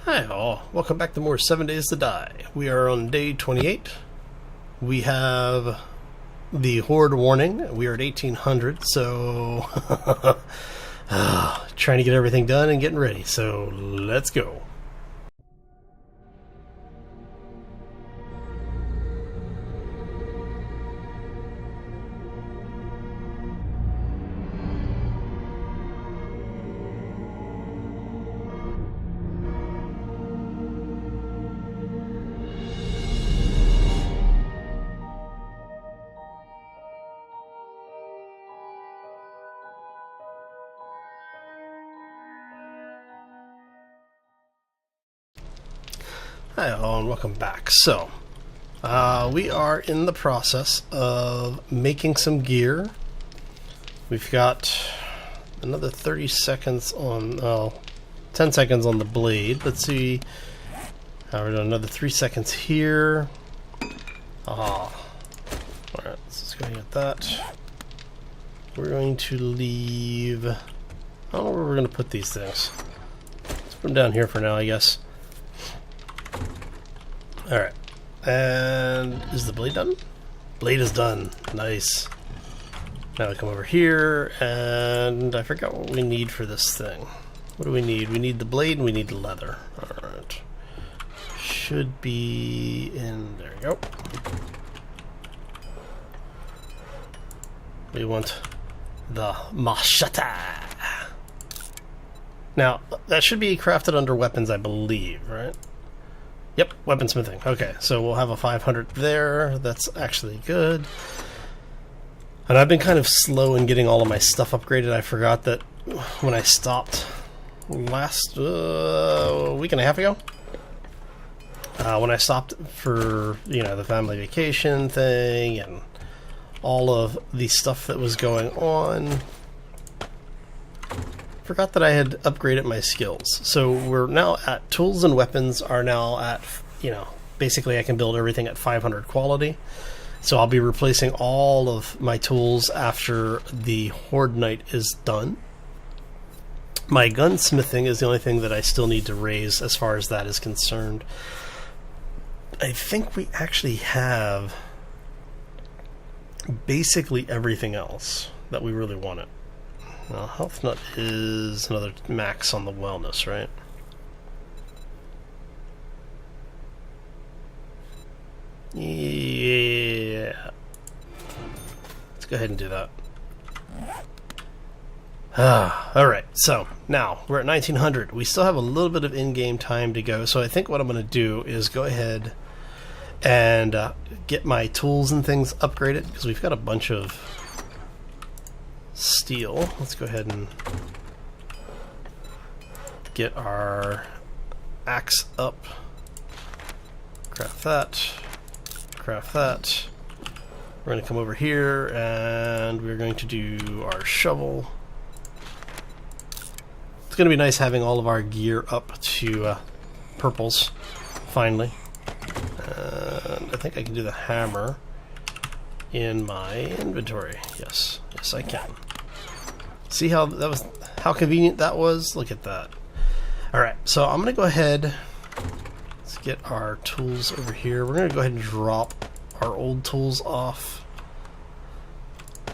Hi all, welcome back to more 7 Days to Die. We are on day 28. We have the Horde warning. We are at 1800, so trying to get everything done and getting ready. So let's go. Hi all and welcome back. So, we are in the process of making some gear. We've got another 30 seconds on, 10 seconds on the blade. Let's see, we're doing another 3 seconds here. Alright, let's go ahead and get that. We're going to leave, I don't know where we're going to put these things. Let's put them down here for now, I guess. Alright, and is the blade done? Blade is done. Nice. Now we come over here, and I forgot what we need for this thing. What do we need? We need the blade and we need the leather. Alright. Should be in, there we go. We want the machete. Now, that should be crafted under weapons, I believe, right? Yep, weaponsmithing. Okay, so we'll have a 500 there. That's actually good. And I've been kind of slow in getting all of my stuff upgraded. I forgot that when I stopped last week and a half ago, when I stopped for, you know, the family vacation thing and all of the stuff that was going on, forgot that I had upgraded my skills. So we're now at tools and weapons are now at, you know, basically I can build everything at 500 quality. So I'll be replacing all of my tools after the Horde Night is done. My gunsmithing is the only thing that I still need to raise as far as that is concerned. I think we actually have basically everything else that we really wanted. Well, health nut is another max on the wellness, right? Yeah. Let's go ahead and do that. Alright, so now we're at 1900. We still have a little bit of in-game time to go, so I think what I'm going to do is go ahead and get my tools and things upgraded, because we've got a bunch of steel. Let's go ahead and get our axe up. Craft that. Craft that. We're going to come over here and we're going to do our shovel. It's going to be nice having all of our gear up to purples finally. And I think I can do the hammer in my inventory. Yes, yes I can. See how that was, how convenient that was? Look at that. Alright, so I'm gonna go ahead, let's get our tools over here. We're gonna go ahead and drop our old tools off.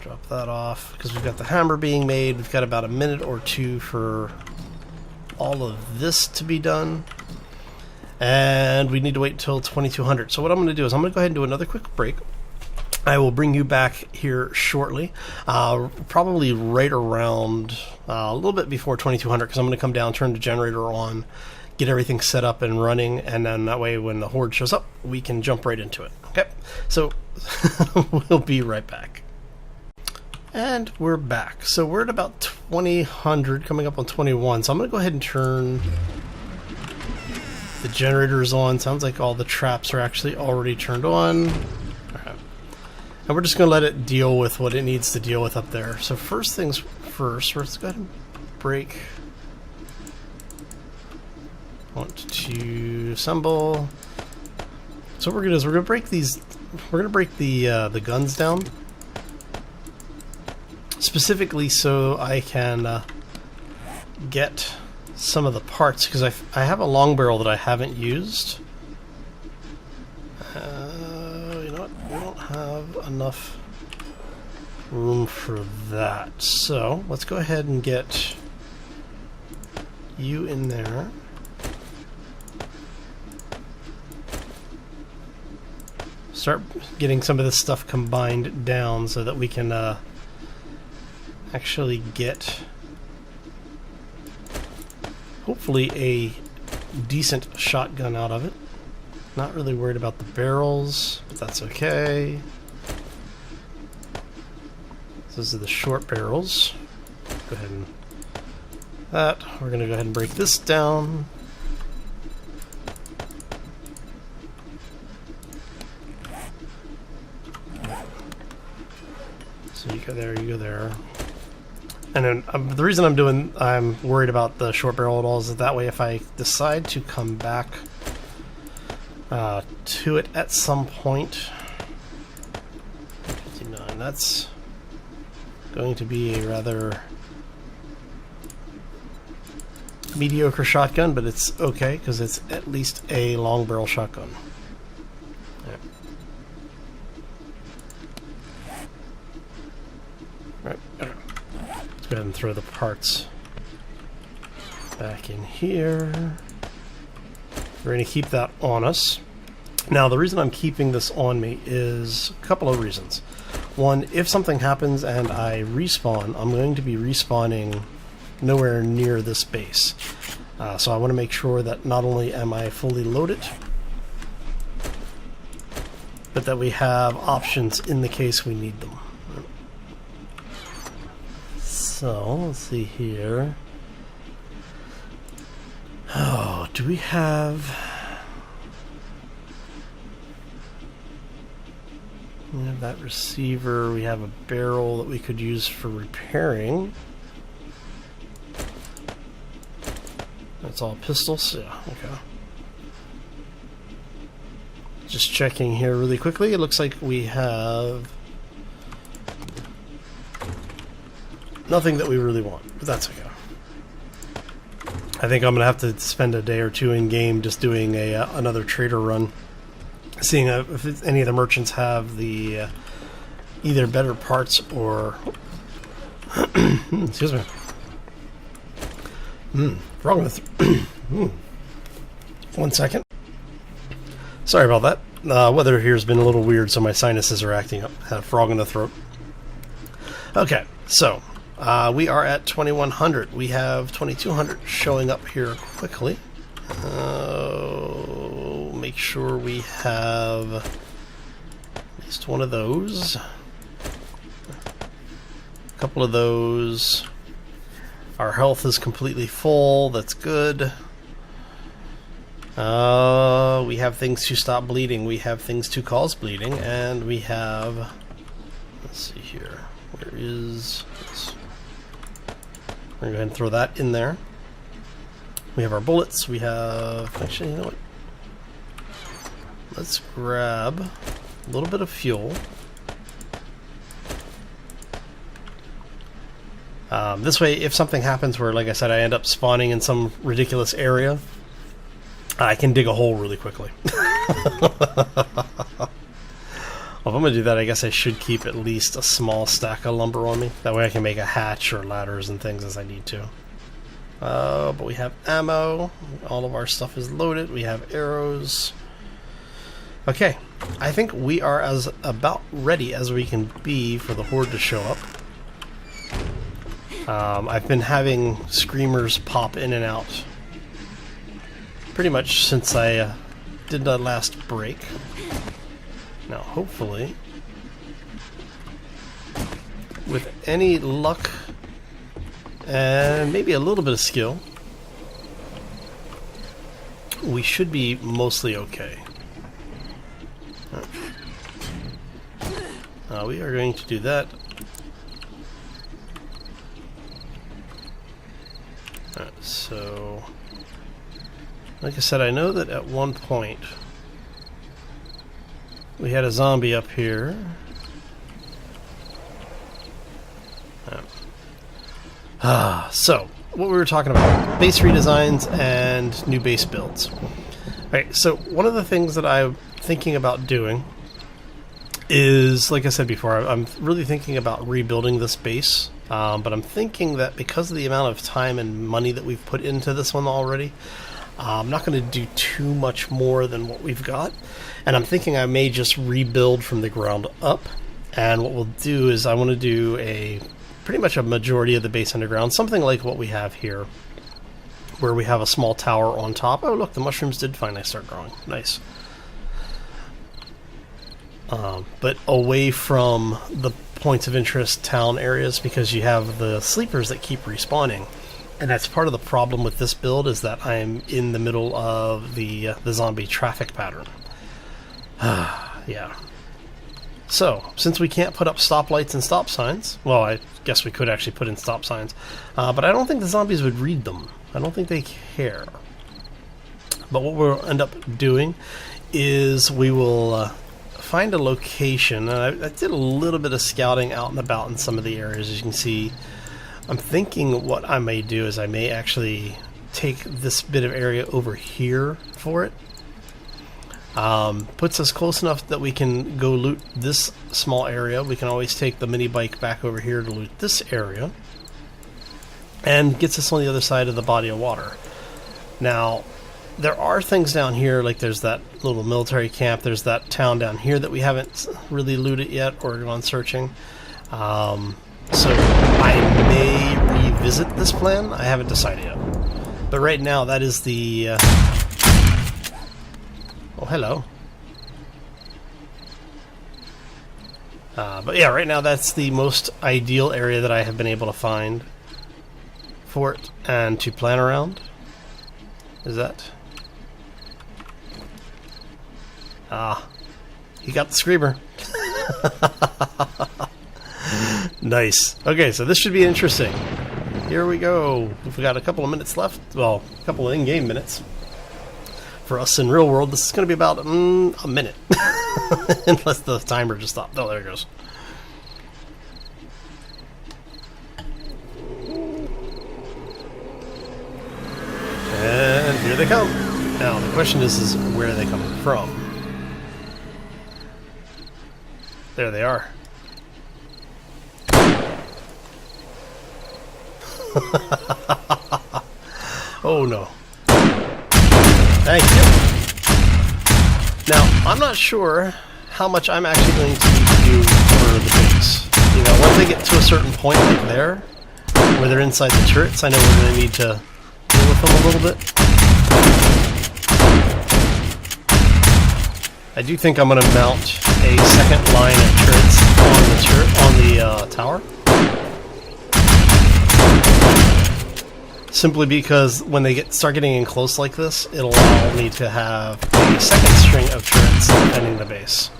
Drop that off, because we've got the hammer being made. We've got about a minute or two for all of this to be done. And we need to wait until 2200. So what I'm gonna do is I'm gonna go ahead and do another quick break. I will bring you back here shortly, probably right around a little bit before 2200, because I'm going to come down, turn the generator on, get everything set up and running, and then that way when the Horde shows up, we can jump right into it. Okay, so we'll be right back. And we're back. So we're at about 2000, coming up on 21, so I'm going to go ahead and turn the generators on. Sounds like all the traps are actually already turned on. And we're just going to let it deal with what it needs to deal with up there. So first things first, let's go ahead and break. Want to assemble. So what we're going to do is we're going to break these. We're going to break the guns down, specifically so I can get some of the parts, because I have a long barrel that I haven't used. You know what? We don't have enough room for that. So let's go ahead and get you in there. Start getting some of this stuff combined down so that we can actually get hopefully a decent shotgun out of it. Not really worried about the barrels, but that's okay. Those are the short barrels. Go ahead and that. We're going to go ahead and break this down. So you go there, you go there. And then the reason I'm worried about the short barrel at all is that way if I decide to come back to it at some point, 59, that's going to be a rather mediocre shotgun, but it's okay because it's at least a long barrel shotgun. Right. Let's go ahead and throw the parts back in here. We're going to keep that on us. Now, the reason I'm keeping this on me is a couple of reasons. One, if something happens and I respawn, I'm going to be respawning nowhere near this base. So I want to make sure that not only am I fully loaded, but that we have options in the case we need them. So, let's see here. Oh, do we have... We have that receiver, we have a barrel that we could use for repairing. That's all pistols? Yeah, okay. Just checking here really quickly, it looks like we have nothing that we really want, but that's okay. I think I'm going to have to spend a day or two in game just doing another trader run. Seeing if any of the merchants have the either better parts or excuse me. Wrong with 1 second. Sorry about that. Weather here has been a little weird, so my sinuses are acting up. I had a frog in the throat. Okay, so we are at 2100. We have 2200 showing up here quickly. Make sure we have at least one of those. A couple of those. Our health is completely full. That's good. We have things to stop bleeding. We have things to cause bleeding. And we have... Let's see here. Where is this? We're going to go ahead and throw that in there. We have our bullets. We have... Actually, you know what? Let's grab a little bit of fuel. This way, if something happens where, like I said, I end up spawning in some ridiculous area, I can dig a hole really quickly. Well, if I'm going to do that, I guess I should keep at least a small stack of lumber on me. That way I can make a hatch or ladders and things as I need to. But we have ammo. All of our stuff is loaded. We have arrows. Okay, I think we are as about ready as we can be for the Horde to show up. I've been having screamers pop in and out pretty much since I did the last break. Now, hopefully, with any luck and maybe a little bit of skill, we should be mostly okay. We are going to do that. Alright, so like I said, I know that at one point we had a zombie up here. So what we were talking about, base redesigns and new base builds. Alright, so one of the things that I'm thinking about doing is, like I said before, I'm really thinking about rebuilding this base, but I'm thinking that because of the amount of time and money that we've put into this one already, I'm not going to do too much more than what we've got, and I'm thinking I may just rebuild from the ground up. And what we'll do is I want to do pretty much a majority of the base underground, something like what we have here, where we have a small tower on top. Oh look, the mushrooms did finally start growing. Nice. But away from the points of interest town areas, because you have the sleepers that keep respawning. And that's part of the problem with this build, is that I'm in the middle of the zombie traffic pattern. Yeah. So, since we can't put up stoplights and stop signs, well, I guess we could actually put in stop signs, but I don't think the zombies would read them. I don't think they care. But what we'll end up doing is we will find a location, and I did a little bit of scouting out and about in some of the areas, as you can see. I'm thinking what I may do is I may actually take this bit of area over here for it. Puts us close enough that we can go loot this small area. We can always take the mini bike back over here to loot this area, and gets us on the other side of the body of water. Now, there are things down here, like there's that little military camp, there's that town down here that we haven't really looted yet or gone searching. So I may revisit this plan. I haven't decided yet. But right now, that is the... Oh, hello. But yeah, right now that's the most ideal area that I have been able to find for it and to plan around. Is that... he got the screamer. Nice. Okay, so this should be interesting. Here we go. We've got a couple of minutes left. Well, a couple of in-game minutes. For us in real world, this is going to be about a minute. Unless the timer just stopped. Oh, there it goes. And here they come. Now, the question is where are they coming from? There they are. Oh no. Thank you. Now, I'm not sure how much I'm actually going to need to do for the base. You know, once they get to a certain point like there, where they're inside the turrets, I know we're going to need to deal with them a little bit. I do think I'm going to mount a second line of turrets on the tower. Simply because when they start getting in close like this, it'll allow me to have a second string of turrets defending the base.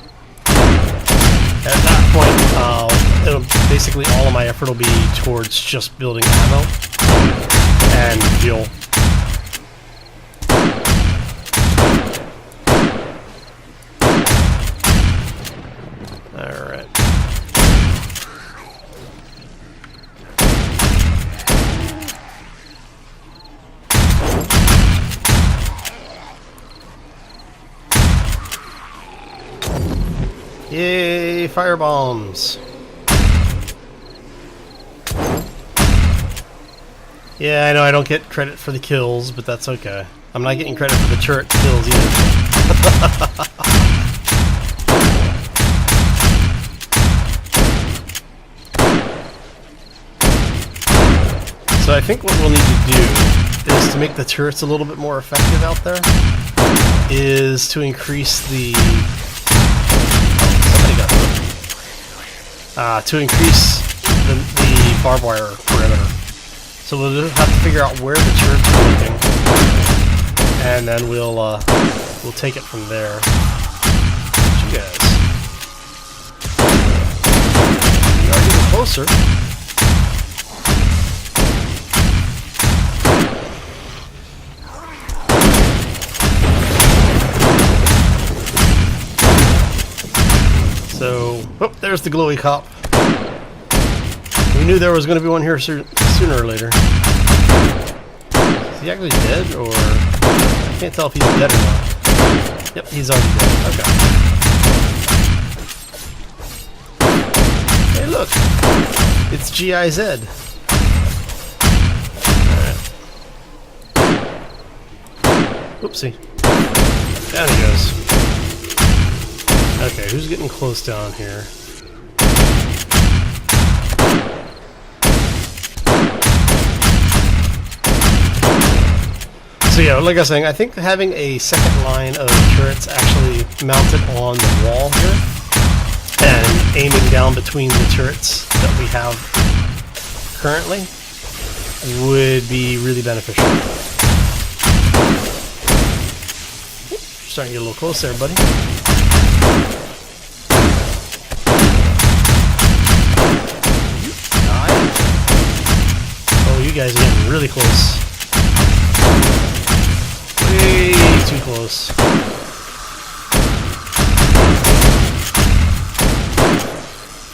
At that point, basically all of my effort will be towards just building ammo and fuel. Alright. Yay, firebombs. Yeah, I know I don't get credit for the kills, but that's okay. I'm not getting credit for the turret kills either. So I think what we'll need to do is to make the turrets a little bit more effective out there, is to increase the... to increase the barbed wire perimeter. So we'll just have to figure out where the turrets are looking, and then we'll take it from there. You guys, we are getting closer. So, oh, there's the glowy cop. We knew there was going to be one here sooner or later. he actually dead, or I can't tell if he's dead or not. Yep, he's already dead. Okay. Hey, look, it's GIZ. All right. Oopsie. Down he goes. Okay, who's getting close down here? So yeah, like I was saying, I think having a second line of turrets actually mounted on the wall here and aiming down between the turrets that we have currently would be really beneficial. Starting to get a little close there, buddy. Oh, you guys are getting really close. Way too close.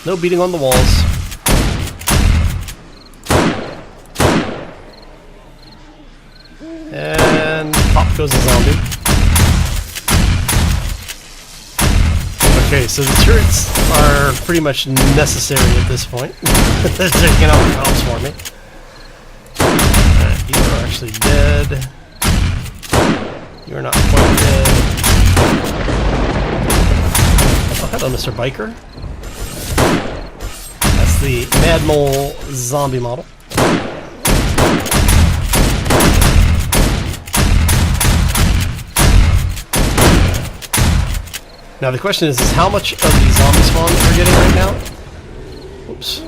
No beating on the walls. And pop goes the zombie. Okay, so the turrets are pretty much necessary at this point. They're taking out the cops for me. Alright, you are actually dead. You're not quite dead. Oh, hello, Mr. Biker. That's the Mad Mole zombie model. Now the question is how much of the zombie spawn we're getting right now? Oops.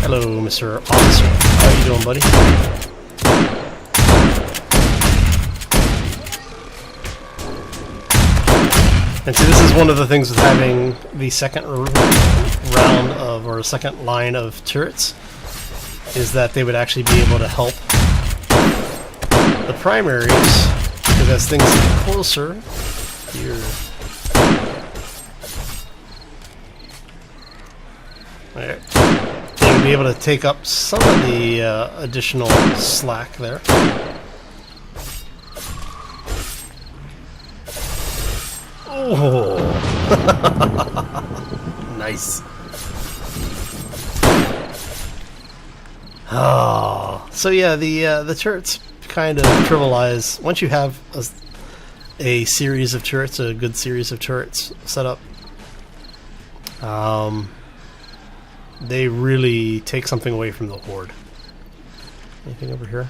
Hello, Mr. Officer. How are you doing, buddy? And see, this is one of the things with having the second round of, or second line of turrets, is that they would actually be able to help the primaries, because as things get closer, here. They would be able to take up some of the additional slack there. Oh, nice. Oh, so yeah, the turrets kind of trivialize once you have a series of turrets, a good series of turrets set up. They really take something away from the Horde. Anything over here?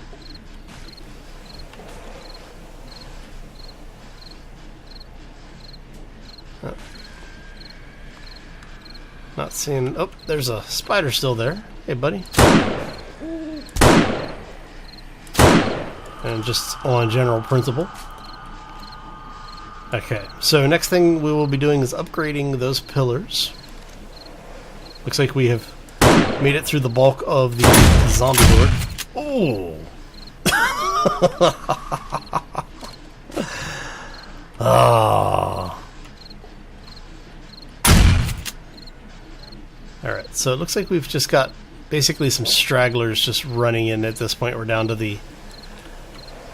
Not seeing. Oh, there's a spider still there. Hey, buddy. And just on general principle. Okay, so next thing we will be doing is upgrading those pillars. Looks like we have made it through the bulk of the zombie horde. Oh! Ah. Alright, so it looks like we've just got basically some stragglers just running in at this point. We're down to the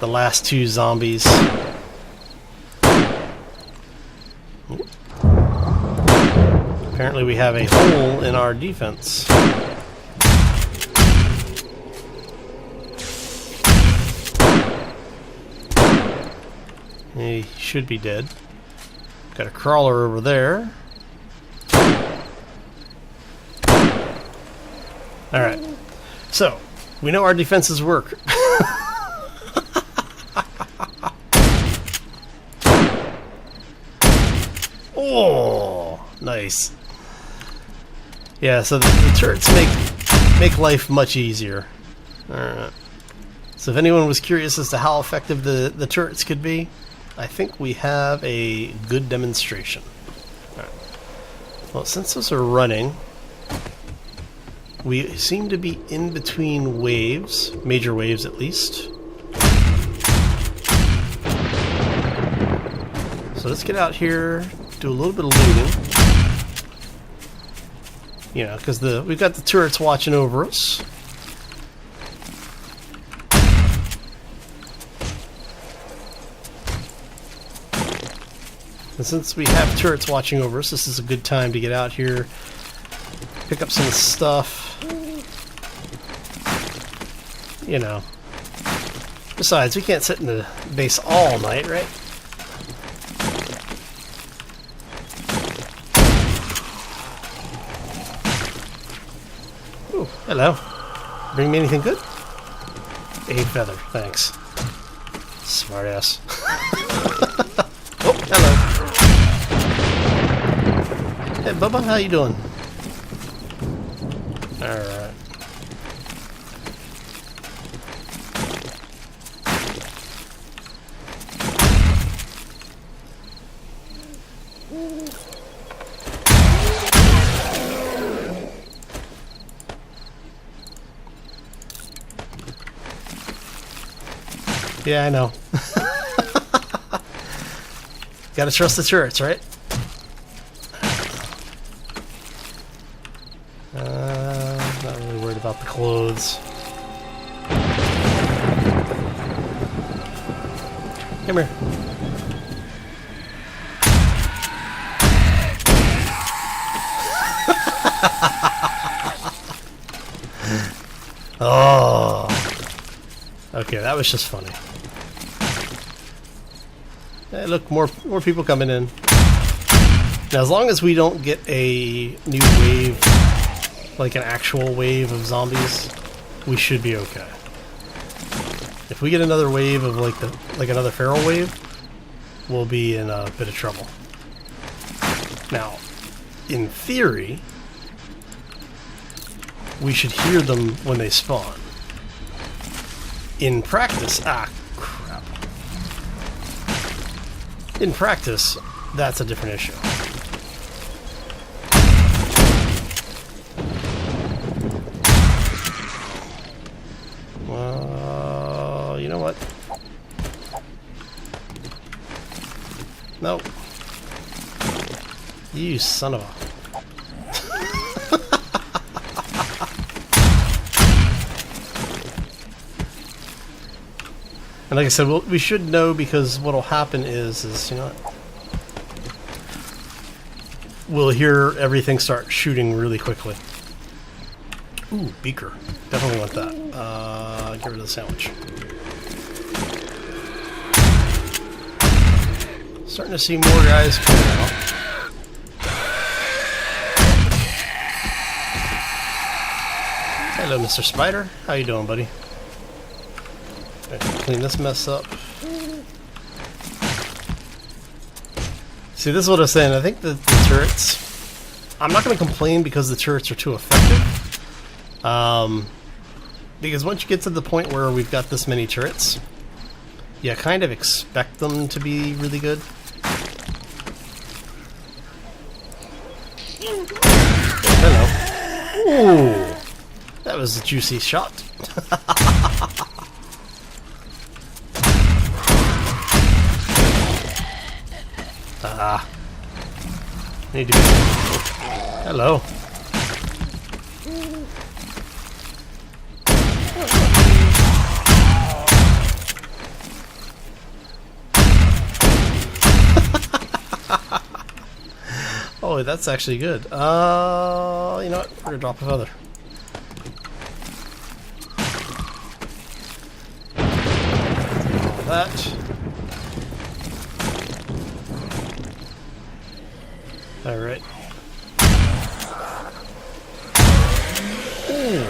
last two zombies. Apparently we have a hole in our defense. He should be dead. Got a crawler over there. Alright, so we know our defenses work. Oh, nice. Yeah, so the turrets make life much easier. Alright. So if anyone was curious as to how effective the turrets could be, I think we have a good demonstration. Alright. Well, since those are running, we seem to be in between waves, major waves at least. So let's get out here, do a little bit of looting. You know, because we've got the turrets watching over us. And since we have turrets watching over us, this is a good time to get out here, pick up some stuff. You know. Besides, we can't sit in the base all night, right? Ooh, hello. Bring me anything good? A feather, thanks. Smartass. Oh, hello. Hey, Bubba, how you doing? Alright. Yeah, I know. Gotta trust the turrets, right? Not really worried about the clothes. Come here. Oh. Okay, that was just funny. Hey, look, more people coming in. Now, as long as we don't get a new wave, like an actual wave of zombies, we should be okay. If we get another wave of like another feral wave, we'll be in a bit of trouble. Now, in theory, we should hear them when they spawn. In practice, crap. In practice, that's a different issue. Well, you know what? Nope. You son of a... And like I said, we should know, because what'll happen is you know what? We'll hear everything start shooting really quickly. Ooh, beaker. Definitely want that. Get rid of the sandwich. Starting to see more guys coming out. Hello, Mr. Spider. How you doing, buddy? Right, clean this mess up. See, this is what I was saying. I think that the turrets... I'm not going to complain because the turrets are too effective. Because once you get to the point where we've got this many turrets, you kind of expect them to be really good. Hello. Ooh, that was a juicy shot. Need to be... Hello. Oh, that's actually good. You know what? We're gonna drop a feather. All that. All right. Ooh.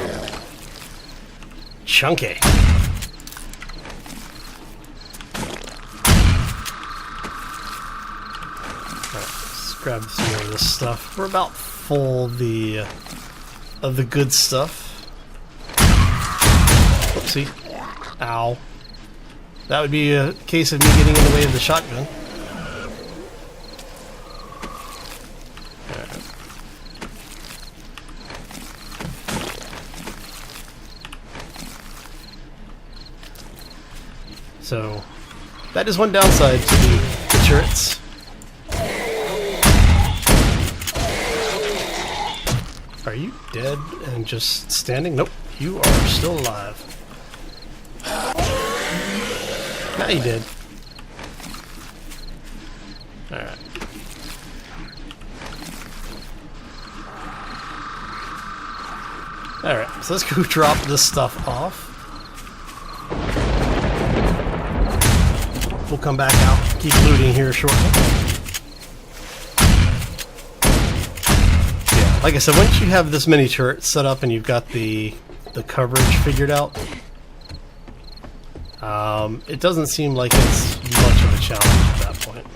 Chunky. Grab some more of this stuff. We're about full of the good stuff. Oopsie. Ow. That would be a case of me getting in the way of the shotgun. Alright. So, that is one downside to the turrets. Are you dead and just standing? Nope, you are still alive. Now you did. Alright. Alright, so let's go drop this stuff off. We'll come back out, keep looting here shortly. Yeah, like I said, once you have this many turrets set up and you've got the coverage figured out, it doesn't seem like it's much of a challenge at that point.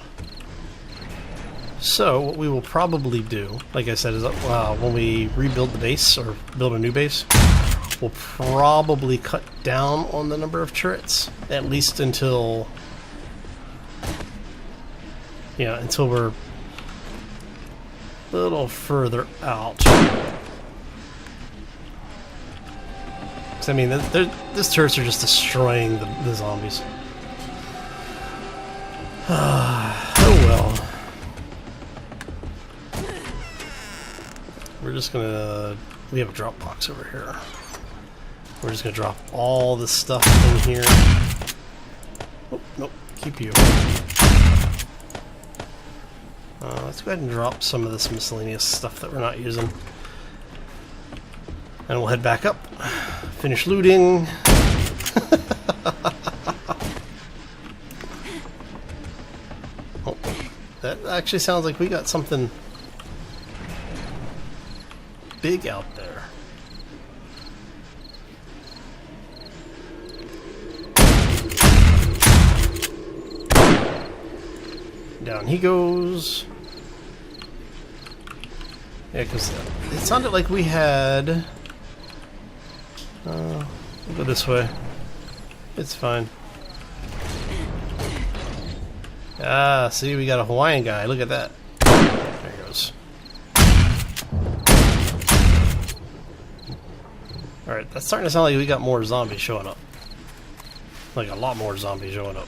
So what we will probably do, like I said, is when we rebuild the base or build a new base, we'll probably cut down on the number of turrets, at least until, until we're a little further out. 'Cause, I mean, these turrets are just destroying the zombies. Oh well. We're just gonna... We have a drop box over here. We're just gonna drop all this stuff in here. Oh, nope. Keep you. Let's go ahead and drop some of this miscellaneous stuff that we're not using. And we'll head back up. Finish looting. Oh, that actually sounds like we got something big out there. Down he goes. Yeah, because it sounded like we had... we'll go this way. It's fine. Ah, see, we got a Hawaiian guy. Look at that. There he goes. Alright, that's starting to sound like we got more zombies showing up. Like a lot more zombies showing up.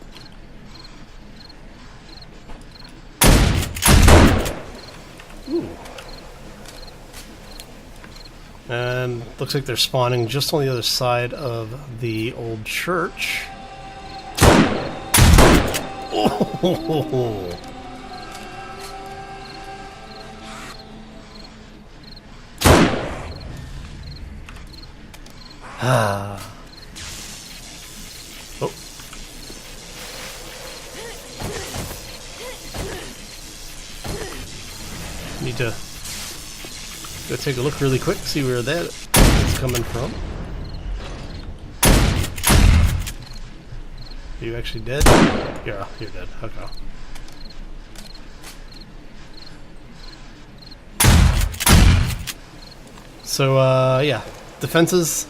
Ooh. And looks like they're spawning just on the other side of the old church. Oh! Ah. Oh. Need to go take a look really quick, see where that is coming from. Are you actually dead? Yeah, you're dead. Okay. So, yeah. Defenses,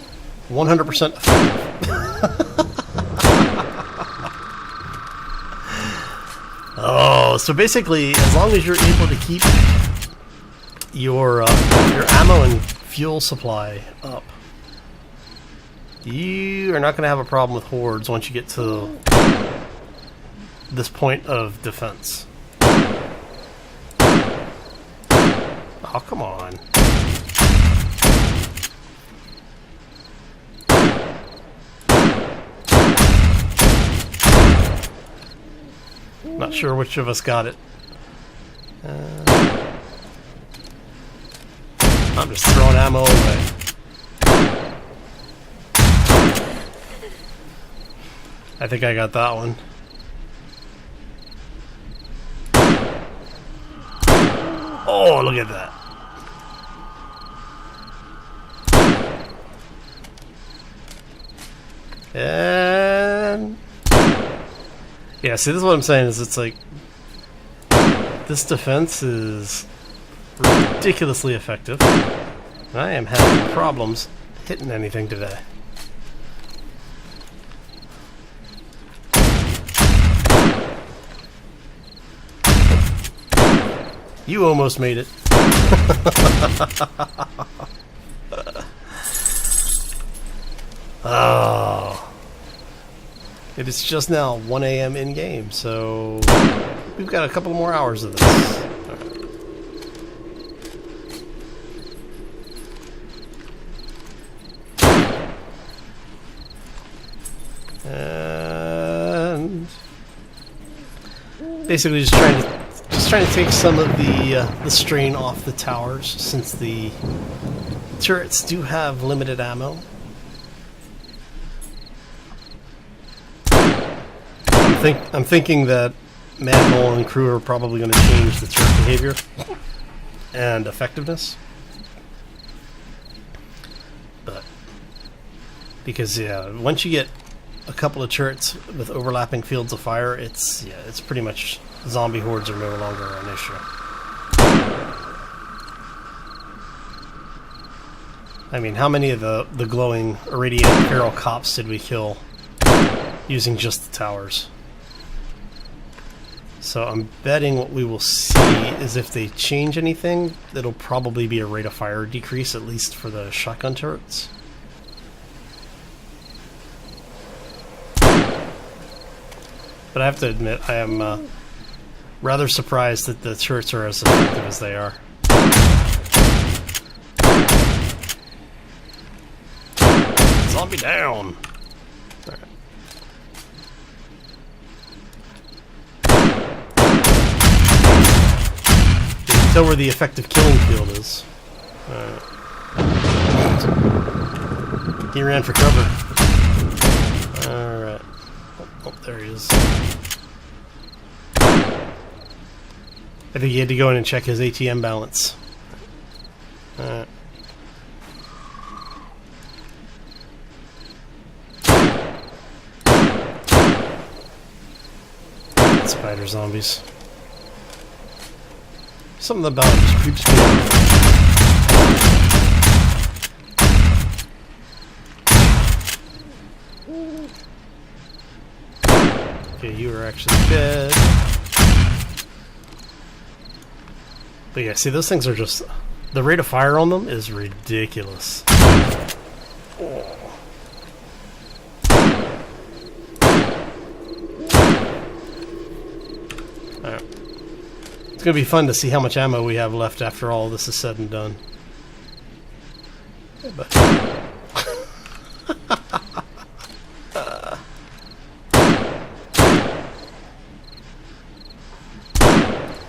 100% effective. Oh, so basically, as long as you're able to keep your ammo and fuel supply up, you are not going to have a problem with hordes once you get to this point of defense. Oh, come on. Not sure which of us got it. I'm just throwing ammo away. I think I got that one. Oh, look at that. And... yeah, see, this is what I'm saying, is it's like... this defense is ridiculously effective. And I am having problems hitting anything today. You almost made it. Oh. It is just now 1 a.m. in game, so we've got a couple more hours of this. And basically just trying to take some of the strain off the towers, since the turrets do have limited ammo. I'm thinking that Madmole and crew are probably going to change the turret behavior and effectiveness. But because once you get a couple of turrets with overlapping fields of fire, it's pretty much zombie hordes are no longer an issue. I mean, how many of the glowing irradiated feral cops did we kill using just the towers? So I'm betting what we will see is if they change anything, it'll probably be a rate of fire decrease, at least for the shotgun turrets. But I have to admit, I am rather surprised that the turrets are as effective as they are. Zombie down! Alright. You can tell where the effective killing field is. Alright. He ran for cover. Alright. Oh, there he is. I think he had to go in and check his ATM balance. Alright. Spider zombies. Something about it just creeps me out. Okay, you are actually dead. But yeah, see, those things are just... The rate of fire on them is ridiculous. Oh. Alright. It's gonna be fun to see how much ammo we have left after all this is said and done. Hey, but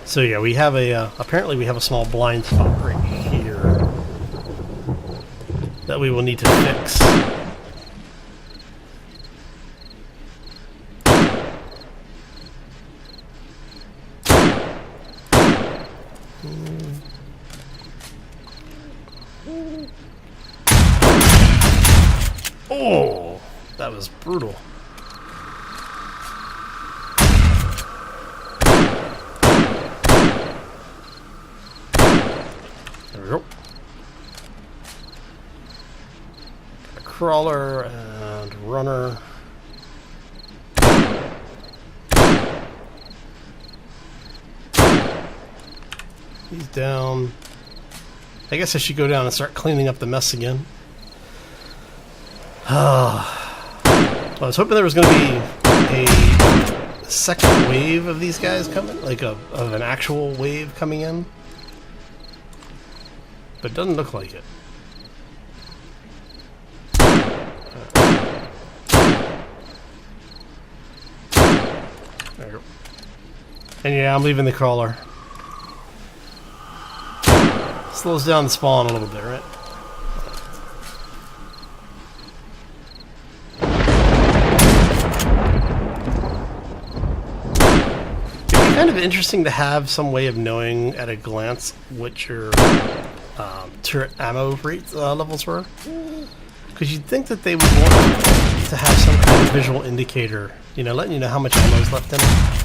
so yeah, we have a apparently we have a small blind spot right here that we will need to fix. Oh, that was brutal. There we go. A crawler and runner. He's down. I guess I should go down and start cleaning up the mess again. I was hoping there was going to be a second wave of these guys coming, like of an actual wave coming in. But it doesn't look like it. There you go. And yeah, I'm leaving the crawler. Slows down the spawn a little bit, right? Kind of interesting to have some way of knowing at a glance what your turret ammo rate levels were, because you'd think that they would want to have some kind of visual indicator, you know, letting you know how much ammo is left in it.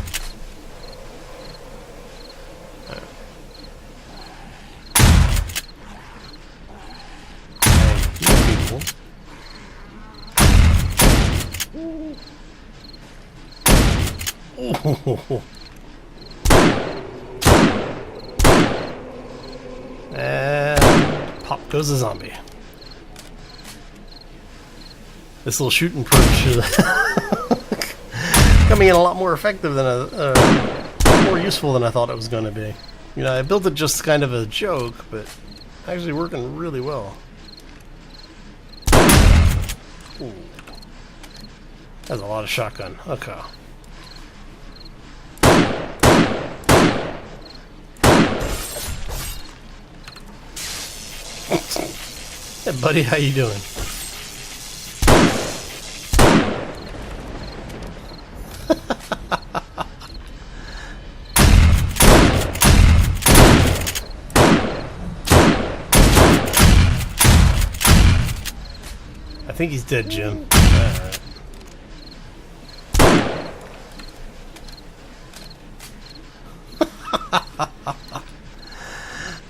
Oh. And pop goes a zombie. This little shooting perch is coming in a lot more effective than more useful than I thought it was going to be. You know, I built it just kind of a joke, but actually working really well. Ooh. That's a lot of shotgun. Okay. Hey buddy, how you doing? I think he's dead, Jim. Alright.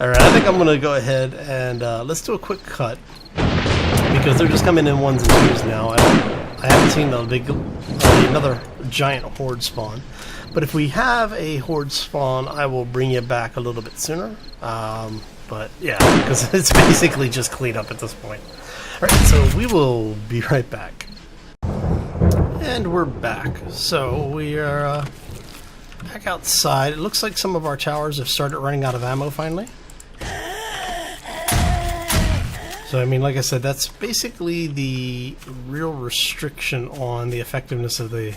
Alright, I think I'm going to go ahead and let's do a quick cut. Because they're just coming in ones and twos now. I haven't seen another giant horde spawn. But if we have a horde spawn, I will bring you back a little bit sooner. But yeah, because it's basically just cleaned up at this point. Alright, so we will be right back. And we're back. So we are back outside. It looks like some of our towers have started running out of ammo finally. So I mean, like I said, that's basically the real restriction on the effectiveness of the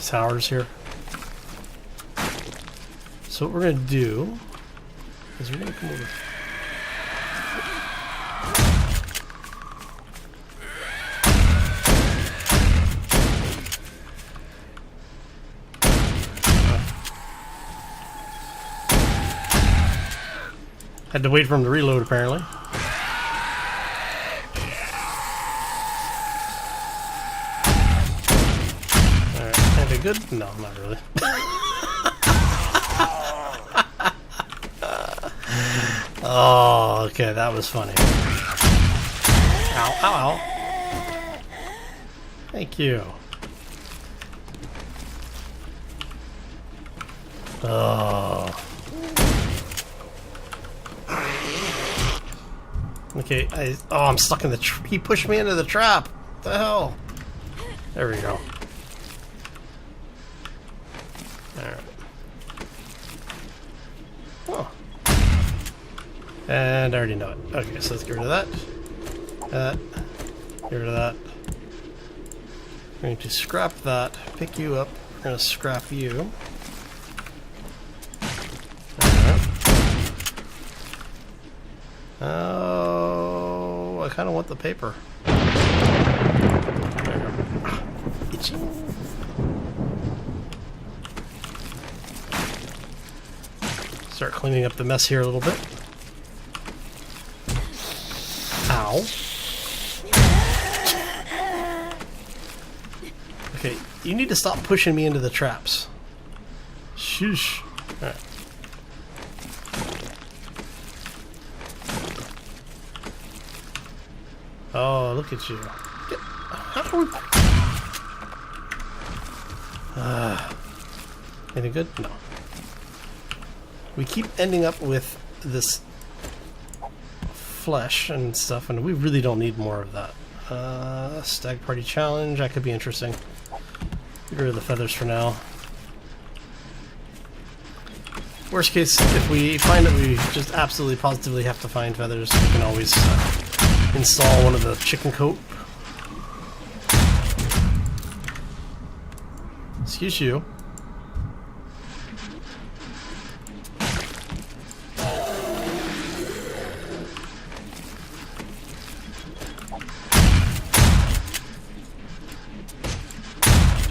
towers here. So what we're going to do is we're going to come over. Had to wait for him to reload, apparently. Alright, anything good? No, not really. Oh, okay, that was funny. Ow, ow, ow. Thank you. Oh. Okay, I'm stuck in the he pushed me into the trap. What the hell? There we go. Alright. Oh. And I already know it. Okay, so let's get rid of that. Get rid of that. We're going to scrap that. Pick you up. We're going to scrap you. Alright. Oh, I kind of want the paper. There you go. Itchy. Start cleaning up the mess here a little bit. Ow. Okay, you need to stop pushing me into the traps. Shoosh. Alright. Oh, look at you. Anything good? No. We keep ending up with this flesh and stuff, and we really don't need more of that. Stag party challenge, that could be interesting. Get rid of the feathers for now. Worst case, if we find that we just absolutely positively have to find feathers, we can always install one of the chicken coat. Excuse you.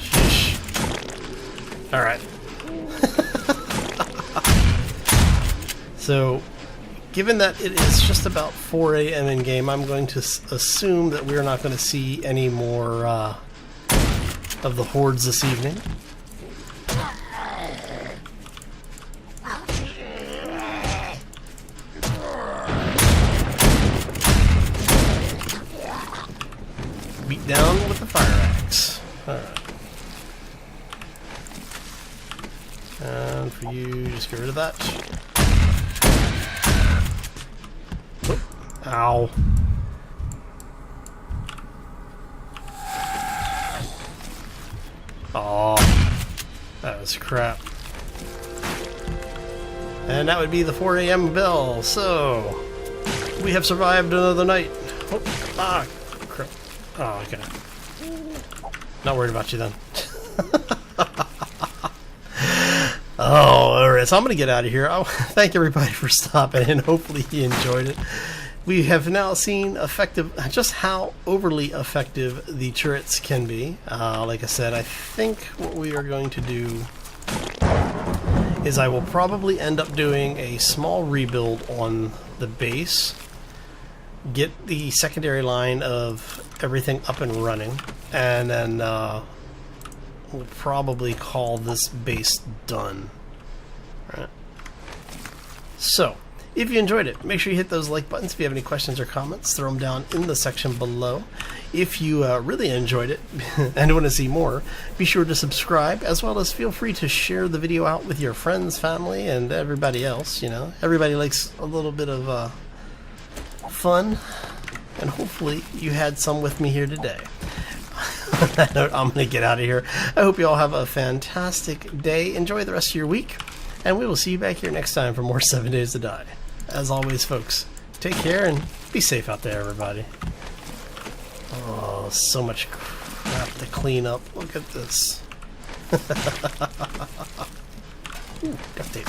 Sheesh. Alright. So, given that it is just about 4 a.m. in game, I'm going to assume that we're not going to see any more of the hordes this evening. Beat down with the fire axe. Alright. And for you, just get rid of that. Whoop. Ow. Aw, that was crap. And that would be the 4 a.m. bell. So, we have survived another night. Oh, ah, crap. Oh, okay. Not worried about you then. Oh, alright, so I'm going to get out of here. Thank everybody for stopping in. Hopefully you enjoyed it. we have now seen just how overly effective the turrets can be. Like I said, I think what we are going to do is I will probably end up doing a small rebuild on the base, get the secondary line of everything up and running, and then we'll probably call this base done. Right. So, if you enjoyed it, make sure you hit those like buttons. If you have any questions or comments, throw them down in the section below. If you really enjoyed it and want to see more, be sure to subscribe, as well as feel free to share the video out with your friends, family, and everybody else. You know, everybody likes a little bit of fun, and hopefully you had some with me here today. On that note, I'm going to get out of here. I hope you all have a fantastic day. Enjoy the rest of your week, and we will see you back here next time for more 7 Days to Die. As always, folks, take care and be safe out there, everybody. Oh, so much crap to clean up. Look at this. Ooh, duct tape.